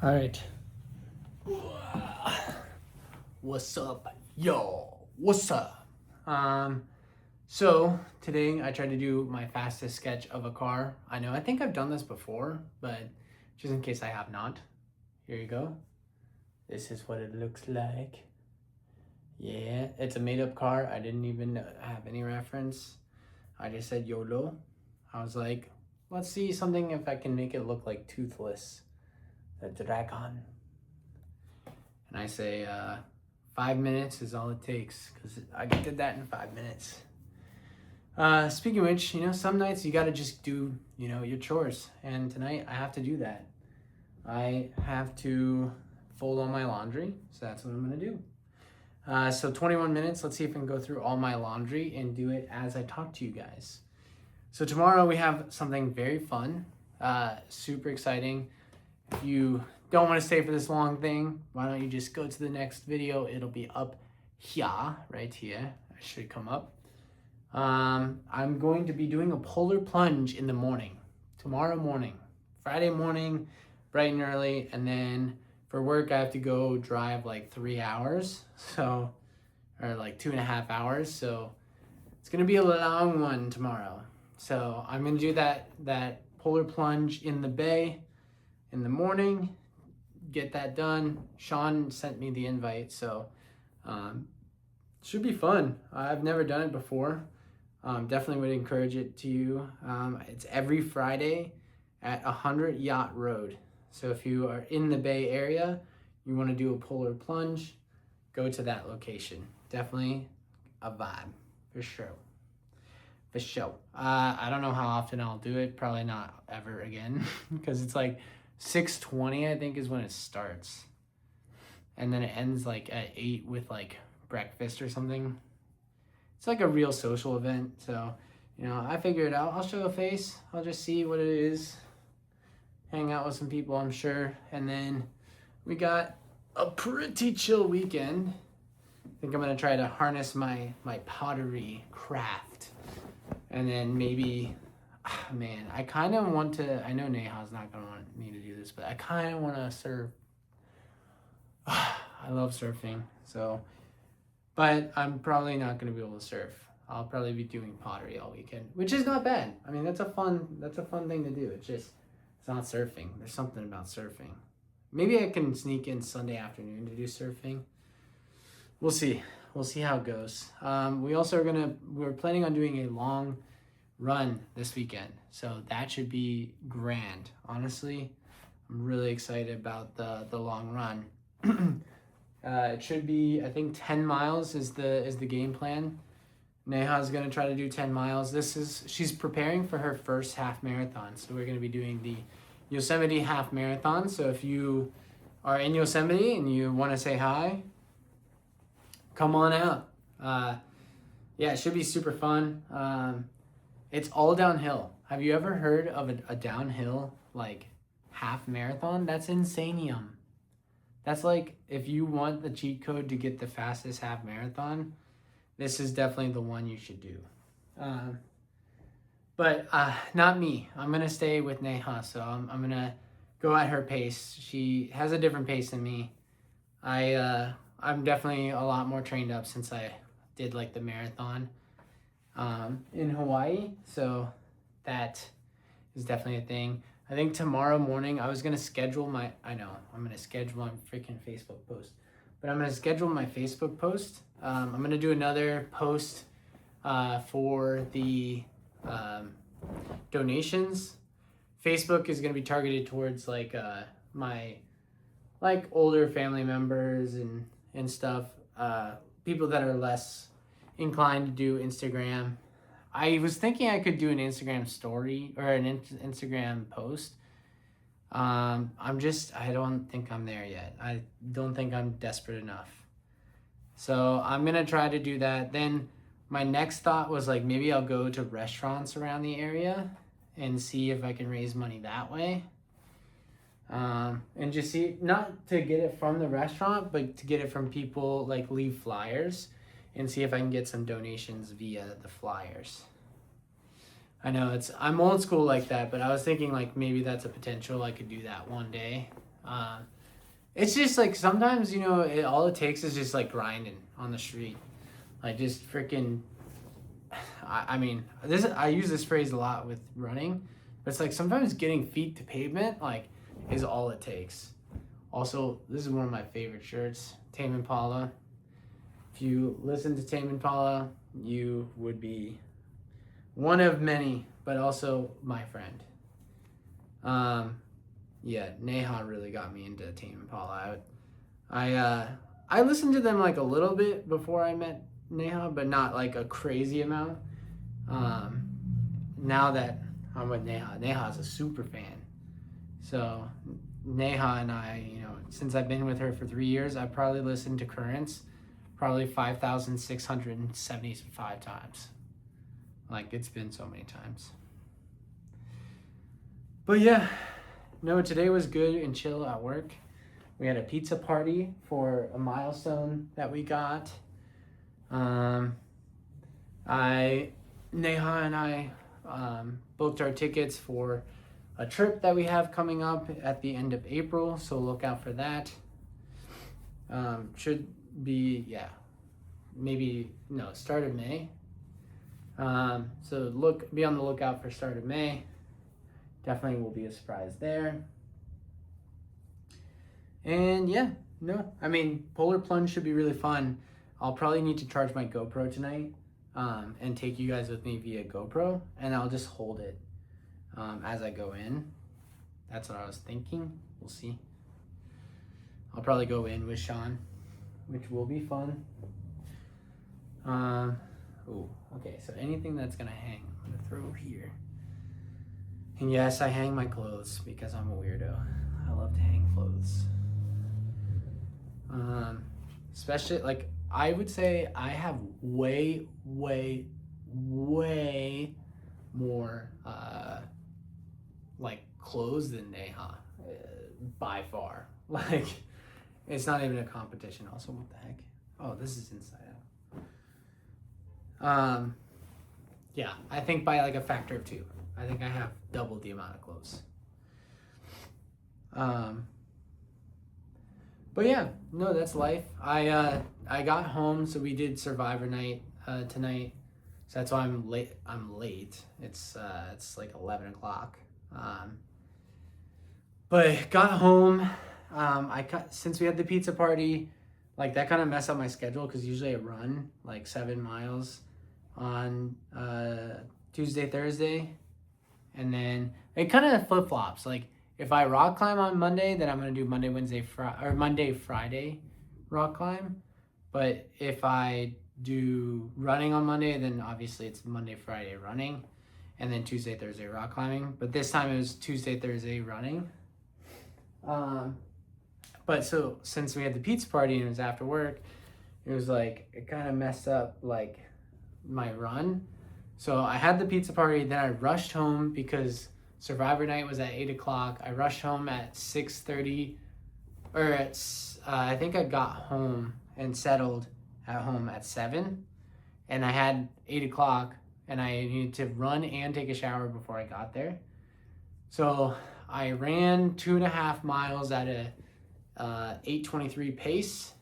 All right. What's up, yo? What's up? So today I tried to do my fastest sketch of a car. I think I've done this before, but just in case I have not, here you go. This is what it looks like. Yeah, it's a made-up car. I didn't even have any reference. I just said YOLO. I was like, let's see something if I can make it look like Toothless, the dragon. And I say 5 minutes is all it takes, because I did that in 5 minutes. Speaking of which, some nights you gotta just do, your chores. And tonight I have to do that. I have to fold all my laundry, so that's what I'm gonna do. So 21 minutes, let's see if I can go through all my laundry and do it as I talk to you guys. So tomorrow we have something very fun, super exciting. If you don't want to stay for this long thing, why don't you just go to the next video? It'll be up here, right here. It should come up. I'm going to be doing a polar plunge in the morning, tomorrow morning, Friday morning, bright and early. And then for work, I have to go drive like 3 hours, or like 2.5 hours. So it's going to be a long one tomorrow. So I'm going to do that polar plunge in the bay in the morning, get that done. Sean sent me the invite, so should be fun. I've never done it before. Definitely would encourage it to you. It's every Friday at 100 Yacht Road. So if you are in the Bay Area, you want to do a polar plunge, go to that location. Definitely a vibe, for sure. For sure. I don't know how often I'll do it. Probably not ever again, because it's like 6:20, I think, is when it starts. And then it ends like at 8 with like breakfast or something. It's like a real social event. So, I figure it out. I'll show a face. I'll just see what it is. Hang out with some people, I'm sure. And then we got a pretty chill weekend. I think I'm going to try to harness my pottery craft. And then maybe, man, I kind of want to, I know Neha's not going to want me to do this, but I kind of want to surf. I love surfing, but I'm probably not going to be able to surf. I'll probably be doing pottery all weekend, which is not bad. I mean, that's a fun thing to do. It's not surfing. There's something about surfing. Maybe I can sneak in Sunday afternoon to do surfing. We'll see. We'll see how it goes. We're planning on doing a long run this weekend. So that should be grand. Honestly, I'm really excited about the long run. It should be, I think 10 miles is the game plan. Neha's gonna try to do 10 miles. She's preparing for her first half marathon. So we're gonna be doing the Yosemite half marathon. So if you are in Yosemite and you wanna say hi, come on out. Yeah, it should be super fun. It's all downhill. Have you ever heard of a downhill like half marathon? That's insanium. That's like, if you want the cheat code to get the fastest half marathon, this is definitely the one you should do. But not me. I'm gonna stay with Neha, so I'm gonna go at her pace. She has a different pace than me. I'm definitely a lot more trained up since I did like the marathon in Hawaii, so that is definitely a thing. I think tomorrow morning I'm gonna schedule my freaking Facebook post, but I'm gonna schedule my Facebook post. I'm gonna do another post for the donations. Facebook is gonna be targeted towards like my older family members and stuff, people that are less inclined to do Instagram. I was thinking I could do an Instagram story or an Instagram post. I don't think I'm there yet. I don't think I'm desperate enough. So I'm gonna try to do that. Then my next thought was like, maybe I'll go to restaurants around the area and see if I can raise money that way. And just see, not to get it from the restaurant, but to get it from people, like leave flyers and see if I can get some donations via the flyers. I know I'm old school like that, but I was thinking like maybe that's a potential. I could do that one day. It's just like sometimes, all it takes is just like grinding on the street. Like just freaking, I mean, I use this phrase a lot with running, but it's like sometimes getting feet to pavement, like, is all it takes. Also, this is one of my favorite shirts, Tame Impala. If you listen to Tame Impala, you would be one of many, but also my friend. Yeah, Neha really got me into Tame Impala. I listened to them like a little bit before I met Neha, but not like a crazy amount. Now that I'm with Neha, Neha's a super fan. So Neha and I, since I've been with her for 3 years, I've probably listened to Currents probably 5,675 times. Like, it's been so many times. But yeah, no, today was good and chill at work. We had a pizza party for a milestone that we got. Neha and I booked our tickets for a trip that we have coming up at the end of April, so look out for that. Should be, start of May. So be on the lookout for start of May. Definitely will be a surprise there. And yeah, Polar Plunge should be really fun. I'll probably need to charge my GoPro tonight and take you guys with me via GoPro, and I'll just hold it as I go in. That's what I was thinking. We'll see. I'll probably go in with Sean, which will be fun. Okay, so anything that's gonna hang, I'm gonna throw here. And yes, I hang my clothes because I'm a weirdo. I love to hang clothes. Especially, like, I would say I have way more like clothes than Neha, by far. Like, it's not even a competition. Also, what the heck? Oh, this is inside out. Yeah, I think by like a factor of 2. I think I have double the amount of clothes. But yeah, no, that's life. I got home, so we did Survivor night tonight. So that's why I'm late. It's like 11 o'clock. But got home. Since we had the pizza party, like that kind of messed up my schedule because usually I run like 7 miles on Tuesday, Thursday, and then it kind of flip flops. Like if I rock climb on Monday, then I'm gonna do Monday, Wednesday, Monday, Friday rock climb. But if I do running on Monday, then obviously it's Monday, Friday running, and then Tuesday, Thursday rock climbing. But this time it was Tuesday, Thursday running. But so since we had the pizza party and it was after work, it was like it kind of messed up like my run. So I had the pizza party, then I rushed home because Survivor night was at 8 o'clock. I rushed home at 6:30, or I think I got home and settled at home at 7, and I had 8 o'clock, and I needed to run and take a shower before I got there. So I ran 2.5 miles at a 8:23 pace,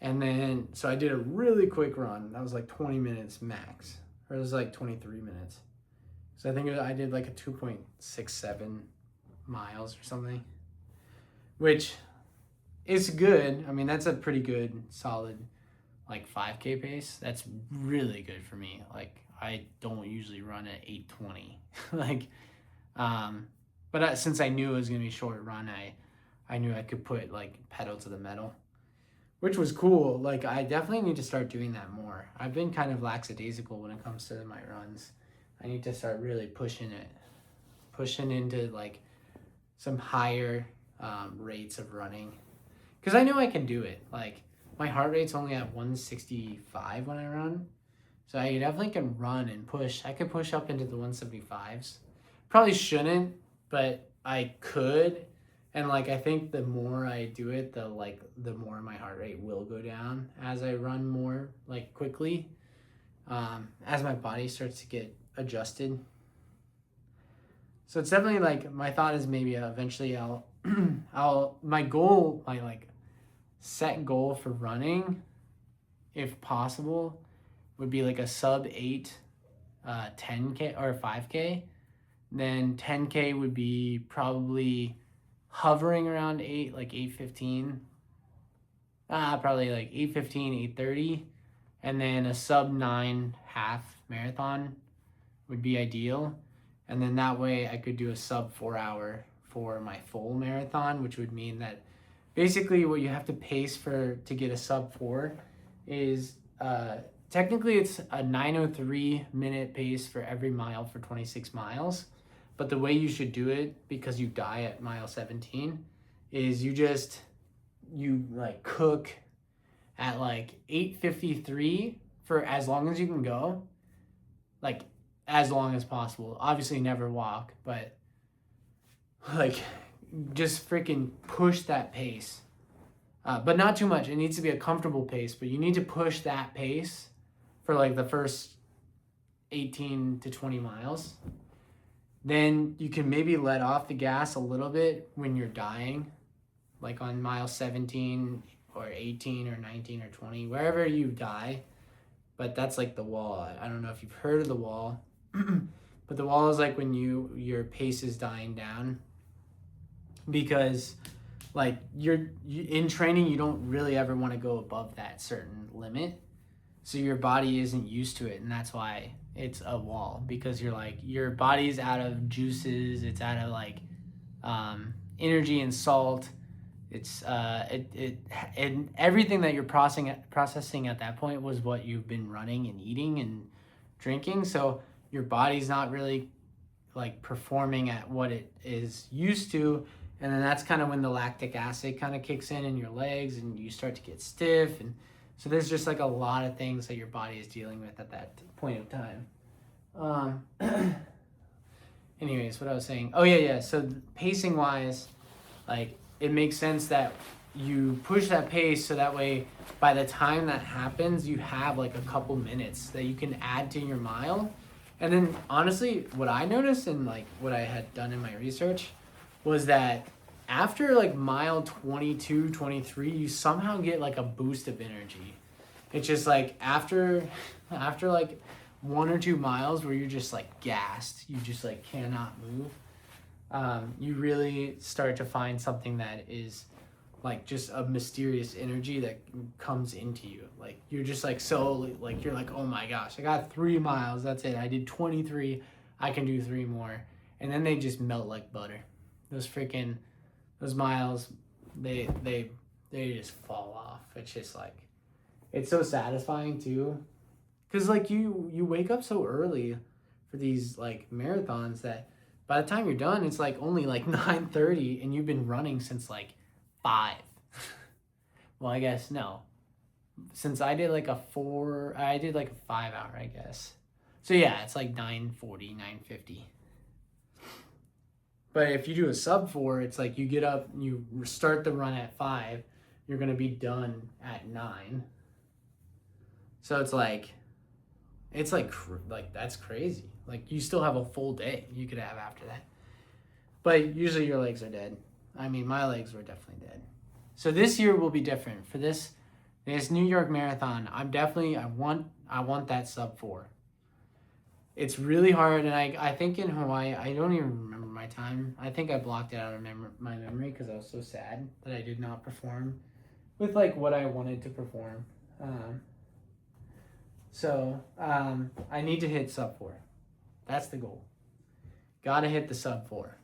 and then so I did a really quick run. That was like 20 minutes max, or it was like 23 minutes. So I think I did like a 2.67 miles or something, which is good. I mean, that's a pretty good, solid, like 5K pace. That's really good for me. Like I don't usually run at 8:20. But since I knew it was gonna be a short run, I knew I could put like pedal to the metal, which was cool. Like I definitely need to start doing that more. I've been kind of lackadaisical when it comes to my runs. I need to start really pushing into like some higher rates of running, because I know I can do it. Like my heart rate's only at 165 when I run, so I definitely can run and push. I could push up into the 175s. Probably shouldn't, but I could. And like I think the more I do it, the more my heart rate will go down as I run more like quickly, as my body starts to get adjusted. So it's definitely like my thought is maybe eventually I'll my like set goal for running, if possible, would be like a sub 8 10K or 5K. Then 10K would be probably hovering around 8, like 8:15. Probably like 8:15, 8:30. And then a sub 9 half marathon would be ideal. And then that way I could do a sub 4 hour for my full marathon, which would mean that basically what you have to pace to get a sub 4 is technically it's a 9:03 minute pace for every mile for 26 miles. But the way you should do it, because you die at mile 17, is you like cook at like 8:53 for as long as you can go, like as long as possible. Obviously never walk, but like just freaking push that pace. But not too much. It needs to be a comfortable pace, but you need to push that pace for like the first 18 to 20 miles. Then you can maybe let off the gas a little bit when you're dying, like on mile 17 or 18 or 19 or 20, wherever you die. But that's like the wall. I don't know if you've heard of the wall, but the wall is like when your pace is dying down, because like in training, you don't really ever want to go above that certain limit. So your body isn't used to it, and that's why it's a wall, because you're like, your body's out of juices, it's out of like energy and salt. It's and everything that you're processing at that point was what you've been running and eating and drinking. So your body's not really like performing at what it is used to. And then that's kind of when the lactic acid kind of kicks in your legs and you start to get stiff. And so there's just like a lot of things that your body is dealing with at that point of time. Anyways, what I was saying. Oh yeah. So pacing wise, like it makes sense that you push that pace so that way by the time that happens, you have like a couple minutes that you can add to your mile. And then honestly, what I noticed and like what I had done in my research was that after like mile 22, 23, you somehow get like a boost of energy. It's just like after like 1 or 2 miles where you're just like gassed, you just like cannot move. You really start to find something that is like just a mysterious energy that comes into you. Like you're just like so like you're like, oh my gosh, I got 3 miles, that's it. I did 23, I can do 3 more. And then they just melt like butter. Those miles, they just fall off. It's just like, it's so satisfying too. Cause like you wake up so early for these like marathons that by the time you're done, it's like only like 9:30 and you've been running since like 5. Well, I guess no. Since I did like a 5 hour, I guess. So yeah, it's like 9:40, 9:50. But if you do a sub 4, it's like you get up, you start the run at 5, you're gonna be done at 9. So it's like that's crazy. Like you still have a full day you could have after that. But usually your legs are dead. I mean, my legs were definitely dead. So this year will be different. For this New York Marathon, I want that sub 4. It's really hard, and I think in Hawaii, I don't even remember my time. I think I blocked it out of my memory because I was so sad that I did not perform with like what I wanted to perform. So I need to hit sub 4. That's the goal. Gotta hit the sub 4.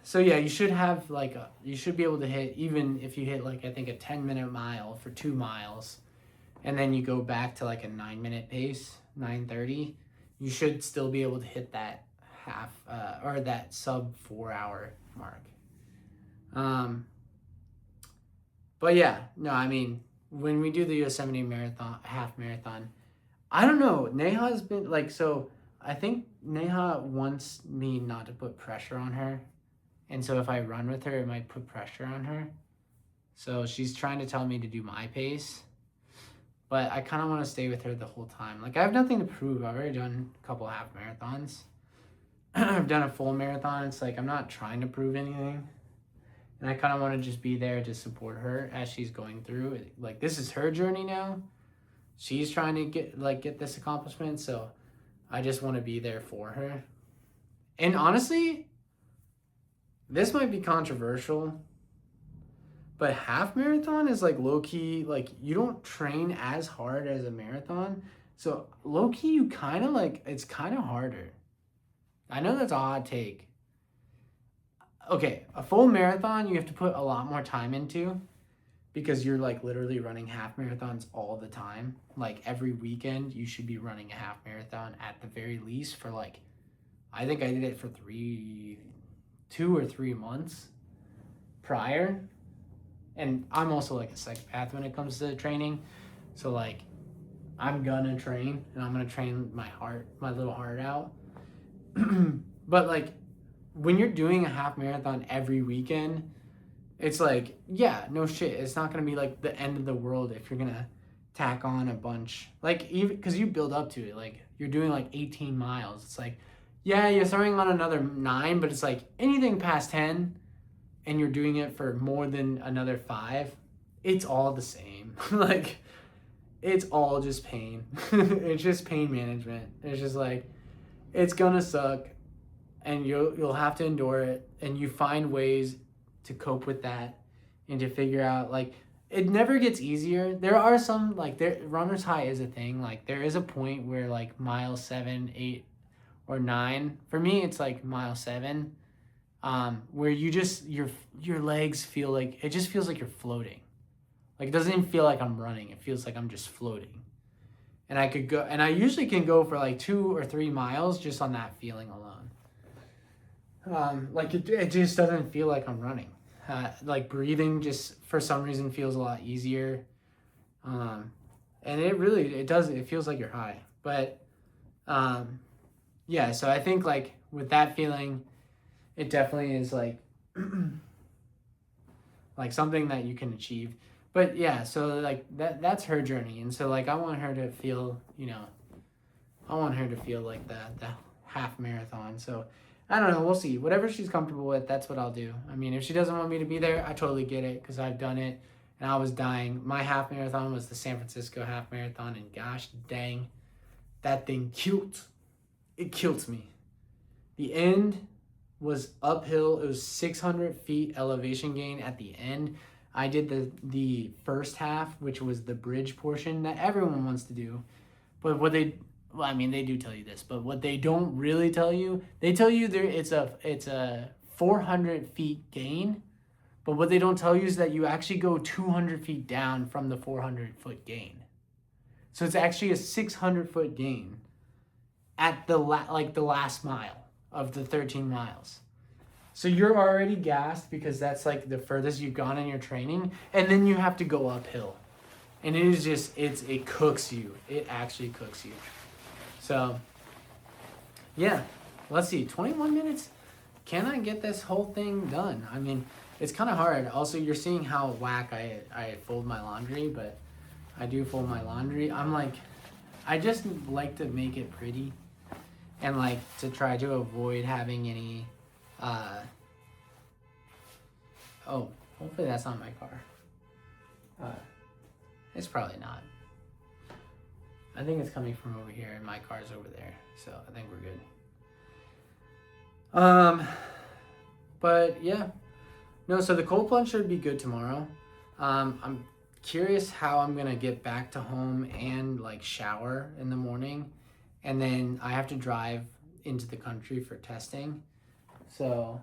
So yeah, you should have you should be able to hit, even if you hit like I think a 10-minute mile for 2 miles, and then you go back to like a 9-minute pace, 9:30, you should still be able to hit that half or that sub 4 hour mark. But yeah, no, I mean, when we do the Yosemite Marathon, half marathon, I don't know, Neha's been like, so I think Neha wants me not to put pressure on her. And so if I run with her, it might put pressure on her. So she's trying to tell me to do my pace. But I kind of want to stay with her the whole time. Like I have nothing to prove. I've already done a couple half marathons. I've done a full marathon. It's like I'm not trying to prove anything. And I kind of want to just be there to support her as she's going through it. Like, this is her journey now. She's trying to get this accomplishment. So I just want to be there for her. And honestly, this might be controversial, but half marathon is like low key, like you don't train as hard as a marathon. So low key, you kind of like, it's kind of harder. I know that's a hot take. Okay, a full marathon you have to put a lot more time into because you're like literally running half marathons all the time. Like every weekend you should be running a half marathon at the very least for like, I think I did it for 2 or 3 months prior. And I'm also like a psychopath when it comes to training. So like I'm gonna train and I'm gonna train my little heart out. But like when you're doing a half marathon every weekend, it's like, yeah, no shit. It's not going to be like the end of the world if you're going to tack on a bunch. Like, even because you build up to it. Like, you're doing like 18 miles. It's like, yeah, you're throwing on another 9, but it's like anything past 10 and you're doing it for more than another 5, it's all the same. Like, it's all just pain. It's just pain management. It's just like, it's going to suck. And you'll have to endure it, and you find ways to cope with that and to figure out, like, it never gets easier. There are some, like, runner's high is a thing. Like, there is a point where, like, mile 7, 8, or 9, for me it's like mile 7, where you just your legs feel like, it just feels like you're floating. Like, it doesn't even feel like I'm running. It feels like I'm just floating. And I usually can go for like 2 or 3 miles just on that feeling alone. Like it just doesn't feel like I'm running. Like breathing just for some reason feels a lot easier. And it does, it feels like you're high. But yeah, so I think like with that feeling, it definitely is like like something that you can achieve. But yeah, so like that's her journey. And so like I want her to feel, I want her to feel like the half marathon. So I don't know. We'll see. Whatever she's comfortable with, that's what I'll do. I mean, if she doesn't want me to be there, I totally get it because I've done it and I was dying. My half marathon was the San Francisco half marathon, and gosh dang, that thing killed. It killed me. The end was uphill. It was 600 feet elevation gain at the end. I did the first half, which was the bridge portion that everyone wants to do. But well, I mean, they do tell you this, but what they don't really tell you, they tell you it's a 400 feet gain, but what they don't tell you is that you actually go 200 feet down from the 400 foot gain. So it's actually a 600 foot gain at the last mile of the 13 miles. So you're already gassed because that's like the furthest you've gone in your training, and then you have to go uphill. And it is just, it cooks you. It actually cooks you. So, yeah, let's see, 21 minutes. Can I get this whole thing done? I mean, it's kind of hard. Also, you're seeing how whack I fold my laundry, but I do fold my laundry. I'm like, I just like to make it pretty and like to try to avoid having any, oh, hopefully that's not my car. It's probably not. I think it's coming from over here and my car's over there. So I think we're good. But yeah. No, so the cold plunge should be good tomorrow. I'm curious how I'm gonna get back to home and like shower in the morning. And then I have to drive into the country for testing. So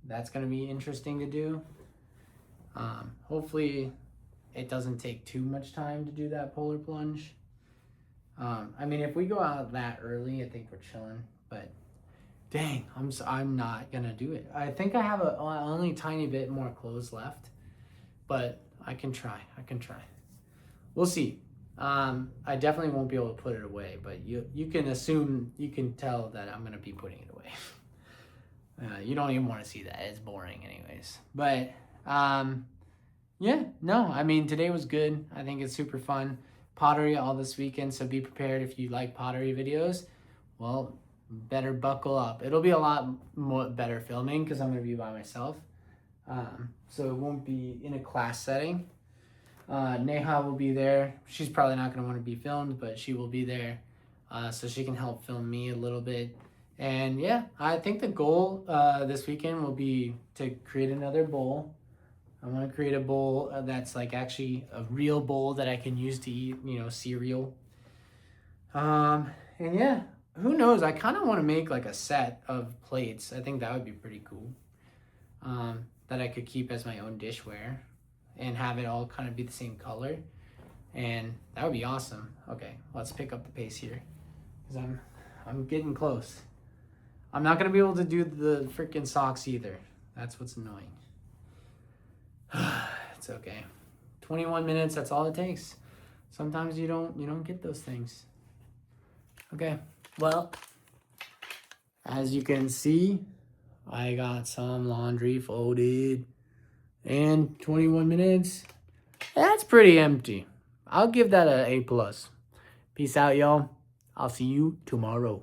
that's gonna be interesting to do. Hopefully it doesn't take too much time to do that polar plunge. I mean, if we go out that early, I think we're chilling, but dang, I'm not gonna do it. I think I have only a tiny bit more clothes left, but I can try. We'll see. I definitely won't be able to put it away, but you can assume, you can tell that I'm gonna be putting it away. You don't even want to see that. It's boring anyways. But yeah, no, I mean, today was good. I think it's super fun. Pottery all this weekend, so be prepared if you like pottery videos. Well, better buckle up. It'll be a lot more better filming because I'm going to be by myself. So it won't be in a class setting. Neha will be there. She's probably not going to want to be filmed, but she will be there. So she can help film me a little bit. And yeah, I think the goal this weekend will be to create another bowl. I want to create a bowl that's like actually a real bowl that I can use to eat, cereal. And yeah, who knows? I kind of want to make like a set of plates. I think that would be pretty cool. That I could keep as my own dishware and have it all kind of be the same color. And that would be awesome. Okay, let's pick up the pace here because I'm getting close. I'm not going to be able to do the freaking socks either. That's what's annoying. It's okay. 21 minutes, that's all it takes. Sometimes you don't get those things. Okay, well, as you can see, I got some laundry folded and 21 minutes. That's pretty empty. I'll give that an A+. Peace out, y'all. I'll see you tomorrow.